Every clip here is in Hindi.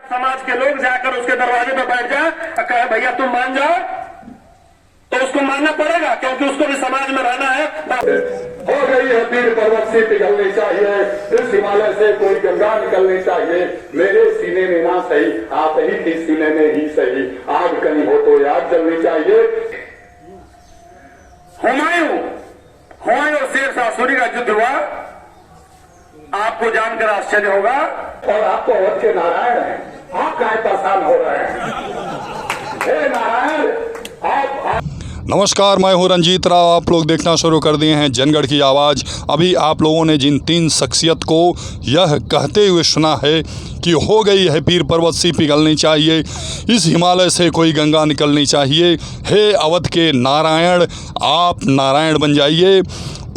समाज के लोग जाकर उसके दरवाजे पर बैठ जाए और कहे भैया तुम मान जाओ, तो उसको मानना पड़ेगा, क्योंकि उसको भी समाज में रहना है। हो गई है पीर पर्वत से पिघलनी चाहिए, इस हिमालय से कोई गंगा निकलनी चाहिए। मेरे सीने में ना सही, आप ही की सीने में ही सही, आग कहीं हो तो आग जलनी चाहिए। हुमायूं और शेरशाह सूरी का युद्ध हुआ, आपको जानकर आश्चर्य होगा। और आप तो अवध के नारायण हैं, आप काहे परेशान हो रहे हैं? हे नारायण, आप नमस्कार, मैं हूं रंजीत राव। आप लोग देखना शुरू कर दिए हैं जनगढ़ की आवाज़। अभी आप लोगों ने जिन तीन शख्सियत को यह कहते हुए सुना है कि हो गई है पीर पर्वत सी पिघलनी चाहिए, इस हिमालय से कोई गंगा निकलनी चाहिए, हे अवध के नारायण, आप नारायण बन जाइए,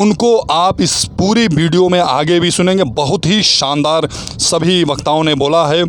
उनको आप इस पूरी वीडियो में आगे भी सुनेंगे। बहुत ही शानदार सभी वक्ताओं ने बोला है।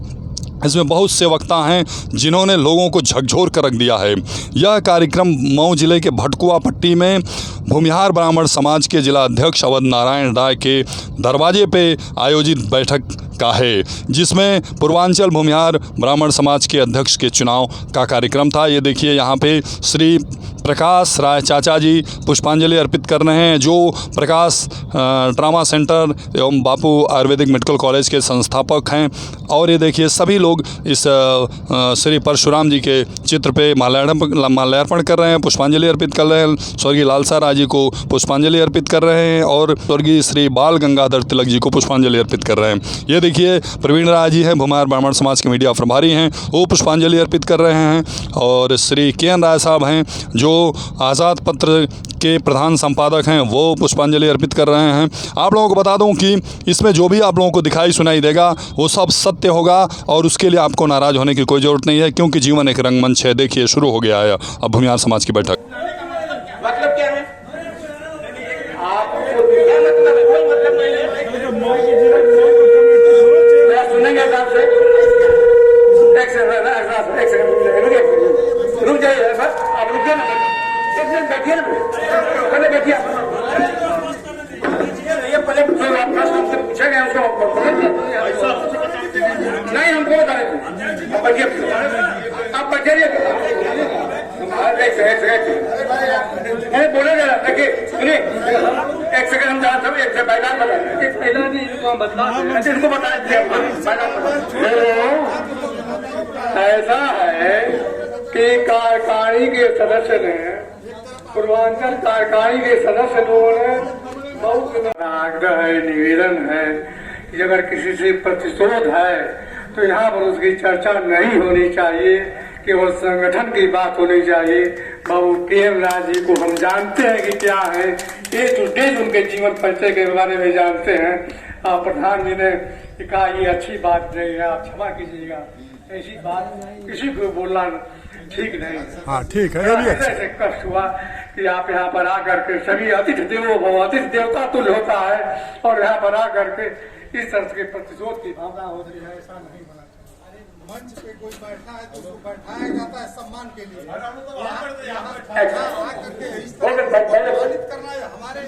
इसमें बहुत से वक्ता हैं जिन्होंने लोगों को झकझोर कर रख दिया है। यह कार्यक्रम मऊ जिले के भटकुआ पट्टी में भूमिहार ब्राह्मण समाज के जिला अध्यक्ष अवध नारायण राय के दरवाजे पे आयोजित बैठक का है, जिसमें पूर्वांचल भूमिहार ब्राह्मण समाज के अध्यक्ष के चुनाव का कार्यक्रम था। ये देखिए, यहाँ पे श्री प्रकाश राय चाचा जी पुष्पांजलि अर्पित कर रहे हैं, जो प्रकाश ट्रामा सेंटर एवं बापू आयुर्वेदिक मेडिकल कॉलेज के संस्थापक हैं। और ये देखिए, सभी लोग इस श्री परशुराम जी के चित्र पे माल्यार्पण कर रहे हैं, पुष्पांजलि अर्पित कर रहे हैं। स्वर्गीय लालसा राय जी को पुष्पांजलि अर्पित कर रहे हैं और स्वर्गीय श्री बाल गंगाधर तिलक जी को पुष्पांजलि अर्पित कर रहे हैं। ये देखिए, प्रवीण राय जी हैं, भूमिहार ब्राह्मण समाज के मीडिया प्रभारी हैं, वो पुष्पांजलि अर्पित कर रहे हैं। और श्री के.एन. राय साहब हैं, जो आज़ाद पत्र के प्रधान संपादक हैं, वो पुष्पांजलि अर्पित कर रहे हैं। आप लोगों को बता दूं कि इसमें जो भी आप लोगों को दिखाई सुनाई देगा वो सब सत्य होगा, और उसके लिए आपको नाराज़ होने की कोई ज़रूरत नहीं है, क्योंकि जीवन एक रंगमंच है। देखिए, शुरू हो गया है अब भूमिहार समाज की बैठक। मतलब क्या है? आपको क्या मतलब है? कोई मतलब नहीं है। सुनेंगे साहब से एक सेकंड रुक जाइए सर, आप रुकिए ना, एक मिनट बैठिए ना, पहले बैठिए। ये पहले आप प्रश्न हमसे पूछे गए, उसको नहीं हमको बता रहे थे। आप बैठिए, आप बैठिए। एक बोले जरा, देखिए सुनिए, एक सेकंड हम जानते हैं, एक बैठा इनको बता ऐसा है कि कार्यकारिणी के सदस्य ने, पूर्वांचल कार्यकारिणी के सदस्य लोगों ने बहुत आग्रह है, निवेदन है कि अगर किसी से प्रतिशोध है तो यहाँ पर उसकी चर्चा नहीं होनी चाहिए, केवल संगठन की बात होनी चाहिए। बाबू के.एन. राय जी को हम जानते हैं कि क्या है, ये उनके जीवन परिचय के बारे में जानते हैं। प्रधान जी ने कहा ये अच्छी बात नहीं है, आप क्षमा कीजिएगा, ऐसी बात किसी को बोलना ठीक नहीं। हाँ ठीक है, ऐसे कष्ट हुआ कि आप यहाँ पर आकर के सभी अतिथि देवो भव, अतिथि देवता तुल्य होता है, और यहाँ पर आकर के इस तरह के प्रतिशोध की भावना होती है, ऐसा नहीं होना चाहिए। मंच पे कोई बैठा है तो उसको बैठाया जाता है सम्मान के लिए, करना है हमारे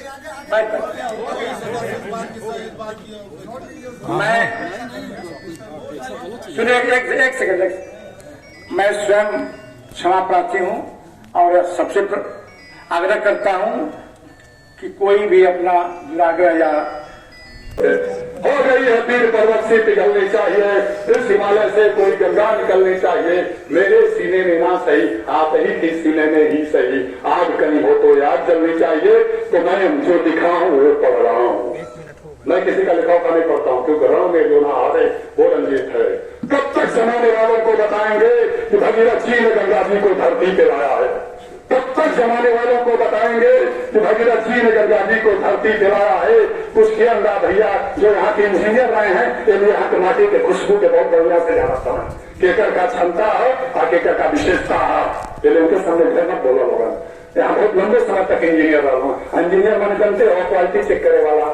सुनिए, एक सेकंड, मैं स्वयं क्षमा प्रार्थी हूँ और सबसे आग्रह करता हूँ कि कोई भी अपना दुराग्रह या हो गई है पीर पर्वत से पिघलनी चाहिए, इस हिमालय से कोई गंगा निकलनी चाहिए। मेरे सीने में ना सही, आप ही की सीने में ही सही, आग कहीं हो तो आग जलनी चाहिए। तो मैं जो लिखा हूँ वो पढ़ रहा हूँ, मैं किसी का लिखा हुआ नहीं पढ़ता हूँ, क्योंकि रण में जो ना हारे वो रंजीत है। कब तक जमाने वालों को बताएंगे कि भगीरथ जी ने गंगा जी को धरती पे लाया है? कब तक जमाने वालों को बताएंगे कि भगीरथ जी ने गंगा जी को धरती पे लाया है? उसके अंदर भैया जो यहाँ के इंजीनियर रहे हैं, ये यहाँ के माटी के खुशबू के बहुत बढ़िया से जानता है, केकर का क्षमता है और केकर का विशेषता है। पहले उनके सामने घर मत बोला होगा। यहाँ बहुत लंबे समय तक इंजीनियर रहा हूँ, इंजीनियर मैंने जानते हो, क्वालिटी चेक करे वाला।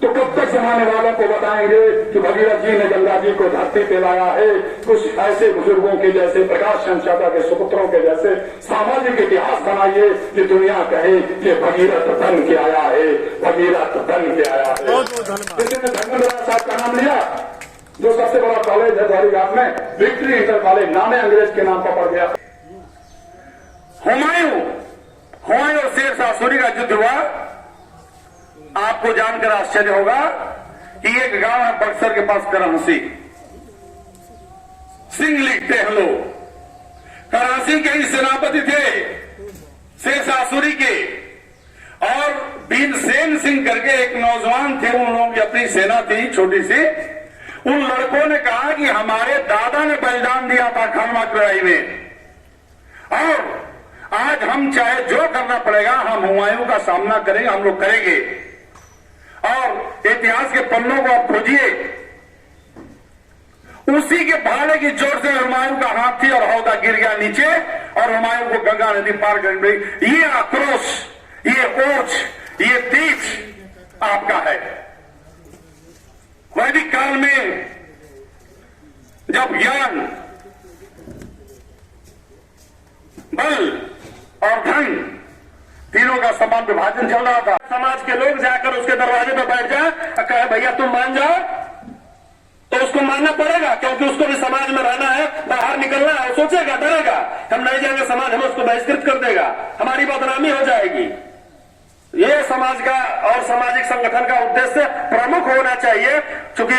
तो कब तक जमाने वालों को बताएंगे कि भगीरथ जी ने गंगा जी को धरती पे लाया है? कुछ ऐसे बुजुर्गों के जैसे, प्रकाश चंद चाचा के सुपुत्रों के जैसे सामाजिक इतिहास बनाइए कि दुनिया कहे कि भगीरथ बन के आया है, भगीरथ बन के आया है। किसी ने धर्मेंद्र साहब का नाम लिया? जो सबसे बड़ा कॉलेज है धौलीघाट में, विक्ट्री इंटर कॉलेज, नामे अंग्रेज के नाम पर पड़ गया। हुमायूं और शेर शाह सूरी का युद्ध हुआ। आपको जानकर आश्चर्य होगा कि एक गांव है बक्सर के पास करासी, सिंह लिखते हैं लोग। कराची के ही सेनापति थे शेर शाह सूरी के, और भीमसेन सिंह करके एक नौजवान थे, उन लोगों की अपनी सेना थी छोटी सी। उन लड़कों ने कहा कि हमारे दादा ने बलिदान दिया था खानवा की लड़ाई में, और आज हम चाहे जो करना पड़ेगा हम हुमायूं का सामना करेंगे, हम लोग करेंगे। और इतिहास के पन्नों को आप खोजिए, उसी के भाले की जोर से हुमायूं का हाथ थी और हौदा गिर गया नीचे, और हुमायूं को गंगा नदी पार करनी पड़ी। ये आक्रोश, ये ओज, ये तीज आपका है। वैदिक काल में जब ज्ञान, बल और धन तीनों का समान विभाजन चल रहा था, समाज के लोग जाकर उसके दरवाजे पर बैठ जाए और कहे भैया तुम मान जाओ, तो उसको मानना पड़ेगा, क्योंकि उसको भी समाज में रहना है, बाहर निकलना है। सोचेगा, डरेगा, हम नहीं जाएंगे समाज हमें उसको बहिष्कृत कर देगा, हमारी बदनामी हो जाएगी। ये समाज का और सामाजिक संगठन का उद्देश्य प्रमुख होना चाहिए। चूंकि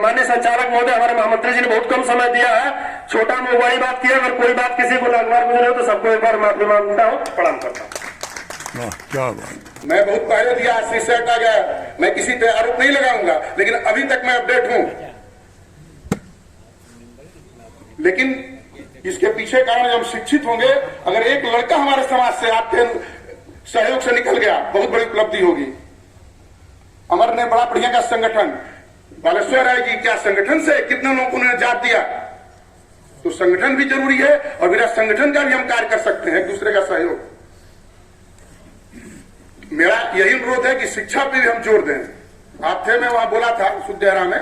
माननीय संचालक महोदय हमारे महामंत्री जी ने बहुत कम समय दिया है, छोटा में बड़ी बात की है। अगर कोई बात किसी को नागवार गुजरे हो तो सबको एक बार माफी मांगता हूँ, प्रणाम करता हूँ। क्या बात। मैं बहुत पहले दिया, 80 से हटा गया। मैं किसी पे आरोप नहीं लगाऊंगा, लेकिन अभी तक मैं अपडेट हूं। लेकिन इसके पीछे कारण जब शिक्षित होंगे, अगर एक लड़का हमारे समाज से आपके सहयोग से निकल गया, बहुत बड़ी उपलब्धि होगी। अमर ने बड़ा बढ़िया का संगठन, बालेश्वर है कि क्या संगठन से कितने लोगों को उन्होंने जात दिया, तो संगठन भी जरूरी है, और बिना संगठन का भी हम कार्य कर सकते हैं, एक दूसरे का सहयोग। मेरा यही अनुरोध है कि शिक्षा पे भी हम जोर दें। आप थे, मैं वहां बोला था सुदेहरा में,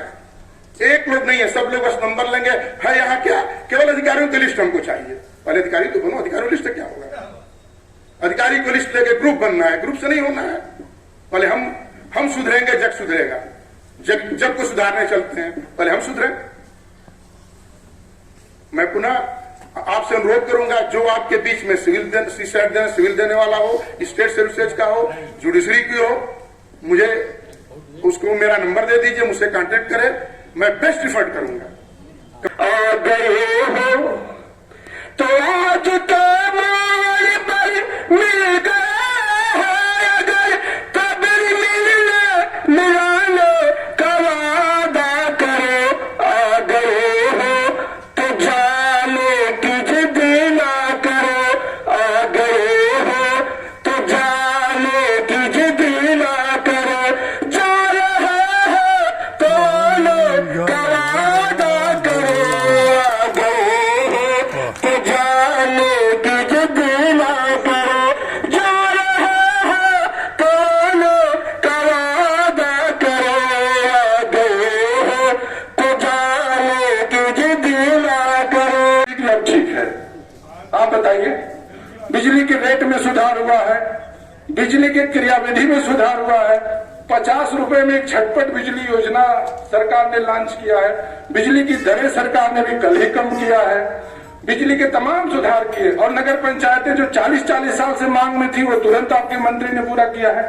एक लोग नहीं है, सब लोग बस नंबर लेंगे। है यहाँ क्या, केवल अधिकारियों की लिस्ट हमको चाहिए। पहले अधिकारी तो बनो, अधिकारियों लिस्ट क्या होगा? अधिकारी को लिस्ट लेके ग्रुप बनना है, ग्रुप से नहीं होना है। पहले हम सुधरेंगे, जग सुधरेगा। जग को सुधारने चलते हैं, पहले हम सुधरें। मैं पुनः आपसे अनुरोध करूंगा, जो आपके बीच में सिविल देने वाला हो, स्टेट सर्विसेज का हो, जुडिशरी की हो, मुझे उसको मेरा नंबर दे दीजिए, मुझसे कांटेक्ट करें, मैं बेस्ट एफर्ट करूंगा। और गए हो तो आज तो मोड़ पर मिल गए हैं, अगर तब मिलाने का वादा करो। आ गए हो तो जाने की जिद ना करो, आ गए हो तो जाने की जिद ना करो। जो रहे हो तो लो का वादा करो, आ गए हो तो जाने की जिद ना करो। जो रहे हो तो लो का वादा करो, आ गए हो तो जाने की जिद ना करो। ठीक है, आप बताइए, बिजली के रेट में सुधार हुआ है, बिजली के क्रियाविधि में सुधार हुआ है, 50 रुपए में एक झटपट बिजली योजना सरकार ने लॉन्च किया है, बिजली की दरें सरकार ने भी कल ही कम किया है, बिजली के तमाम सुधार किए, और नगर पंचायतें जो 40-40 साल से मांग में थी वो तुरंत आपके मंत्री ने पूरा किया है।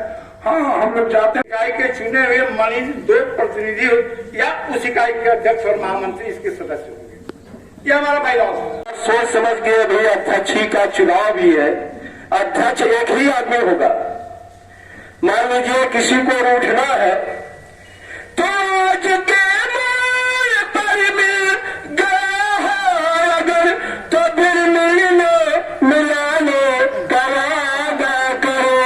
हाँ, हम लोग जाते हैं, इकाई के चुने हुए माननीय 2 प्रतिनिधि या उस इकाई के अध्यक्ष और महामंत्री इसके सदस्य होंगे। ये हमारा बाईलॉज है। सोच समझ के भाई अध्यक्ष ही का चुनाव भी है, अध्यक्ष एक ही आदमी होगा। मान लीजिए किसी को रूठना है तो आज के मोड़ पर मिल गया है, अगर तो फिर मिलाने का वादा करो।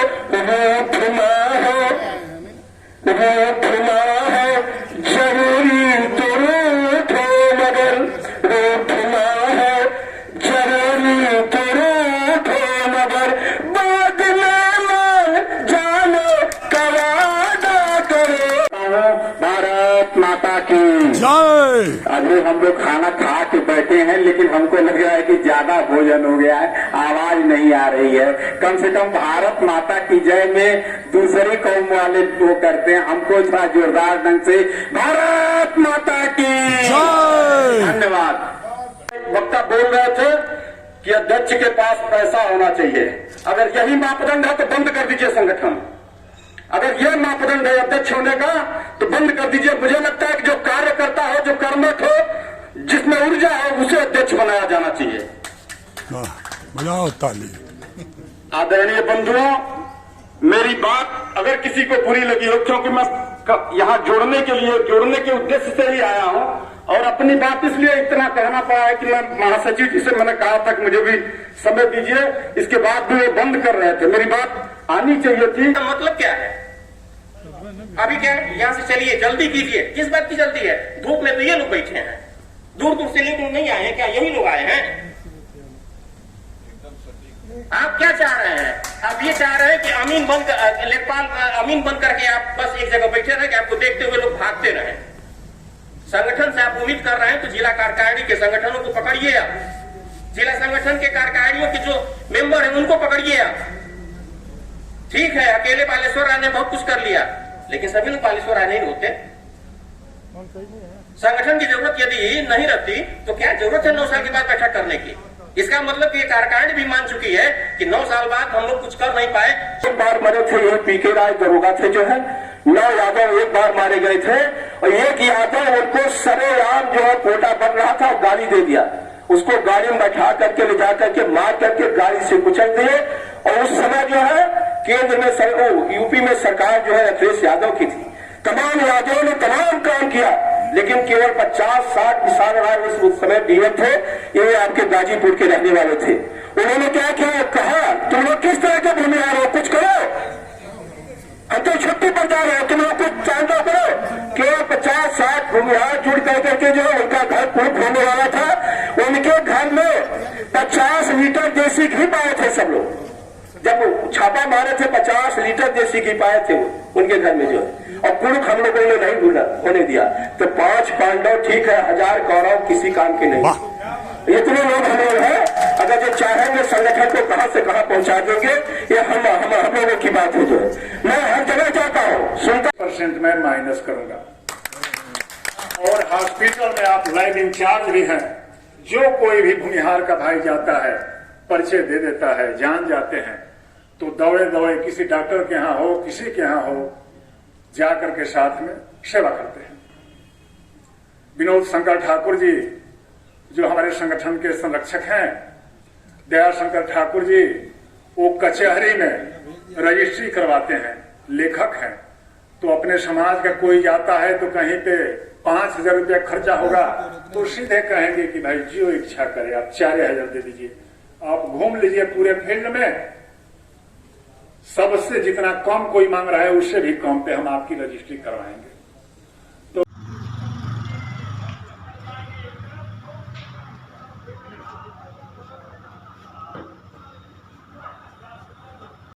रूठना है जरूरी तो रूठो, मगर रूठना है जरूरी तो रूठो, मगर बाद में मान जाने का वादा करो। भारत माता की जय। अभी हम लोग खाना खा के बैठे हैं, लेकिन हमको लग रहा है कि ज्यादा भोजन हो गया है, आवाज नहीं आ रही है। कम से कम भारत माता की जय में दूसरी कौम वाले वो करते हैं, हमको थोड़ा जोरदार ढंग से भारत माता की जय। धन्यवाद। वक्ता बोल रहे थे कि अध्यक्ष के पास पैसा होना चाहिए। अगर यही मापदंड है तो बंद कर दीजिए संगठन। अगर यह मापदंड है अध्यक्ष होने का तो बंद कर दीजिए। मुझे लगता है कि जो कार्यकर्ता हो, जो कर्मठ हो, जिसमें ऊर्जा है, उसे अध्यक्ष बनाया जाना चाहिए। बजाओ ताली। आदरणीय बंधुओं, मेरी बात अगर किसी को बुरी लगी हो, क्योंकि मैं यहाँ जोड़ने के उद्देश्य से ही आया हूं, और अपनी बात इसलिए इतना कहना पड़ा है कि मैं महासचिव जी से मैंने कहा था कि मुझे भी समय दीजिए, इसके बाद भी वो बंद कर रहे थे। मेरी बात आनी चाहिए थी। मतलब क्या है? अभी क्या है? यहाँ से चलिए, जल्दी कीजिए। किस बात की जल्दी है? धूप में तो ये लोग बैठे हैं, दूर दूर से लोग नहीं आए हैं क्या? यही लोग आए हैं। आप क्या चाह रहे हैं? आप ये चाह रहे हैं कि लेखपाल अमीन बन करके आप बस एक जगह बैठे रहे, कि आपको देखते हुए लोग भागते रहे। संगठन से आप उम्मीद कर रहे हैं तो जिला कार्यकारिणी के संगठनों को पकड़िए। आप जिला संगठन के कार्यकारिणियों के जो मेंबर हैं उनको पकड़िए। आप ठीक है, अकेले बालेश्वर राय ने बहुत कुछ कर लिया, लेकिन सभी लोग बालेश्वर राय नहीं होते। संगठन की जरूरत यदि नहीं रहती तो क्या जरूरत है 9 साल के बाद बैठक करने की? इसका मतलब कि कार्यकारिणी भी मान चुकी है कि 9 साल बाद हम लोग कुछ कर नहीं पाए। एक बार मरे थे ये पीके राय दरोगा थे जो है, 9 यादव एक बार मारे गए थे, और एक यादव उनको सरेआम जो है कोटा बन रहा था, गाली दे दिया। उसको गाड़ी में बैठा करके ले जा करके मार करके गाड़ी से कुचल दिए। और उस समय जो है केंद्र में यूपी में सरकार जो है अखिलेश यादव की थी। तमाम यादवों ने तमाम काम किया, लेकिन केवल 50-60 किसान राय उस समय डीएम थे, ये आपके गाजीपुर के रहने वाले थे। उन्होंने क्या किया? कहा तुम लोग किस तरह के भूमिहार हो, कुछ करो, हम तो छुट्टी पर जा रहे हैं, तुम लोग कुछ चांदा करो। केवल 50-60 भूमिहार जुड़ करके जो है उनका घर पूर्ण होने वाला था। उनके घर में 50 लीटर देसी घी पाए थे सब लोग। जब छापा मारे थे 50 लीटर देसी घी पाए थे उनके घर में जो है, और कुरुख हम लोगों ने नहीं होने दिया। तो 5 पांडव ठीक है, 1000 कौरव किसी काम के नहीं। इतने लोग हम लोग हैं, अगर जो चाहेंगे संगठन को कहां से कहां पहुंचा देंगे, ये हम लोगों की बात है जो है। मैं हर जगह जाता हूं, सुनता। % में माइनस करूंगा। और हॉस्पिटल में आप लाइन इंचार्ज भी हैं। जो कोई भी भूमिहार का भाई जाता है, परिचय दे देता है, जान जाते हैं, तो दौड़े किसी डॉक्टर के यहाँ हो, किसी के यहाँ हो, जाकर के साथ में सेवा करते हैं। विनोद शंकर ठाकुर जी जो हमारे संगठन के संरक्षक हैं, दया शंकर ठाकुर जी, वो कचहरी में रजिस्ट्री करवाते हैं, लेखक हैं। तो अपने समाज का कोई जाता है तो कहीं पे 5000 रुपया खर्चा होगा, तो सीधे कहेंगे कि भाई जो इच्छा करे आप 4000 दे दीजिए, आप घूम लीजिए पूरे फील्ड में, सबसे जितना कम कोई मांग रहा है उससे भी कम पे हम आपकी रजिस्ट्री करवाएंगे।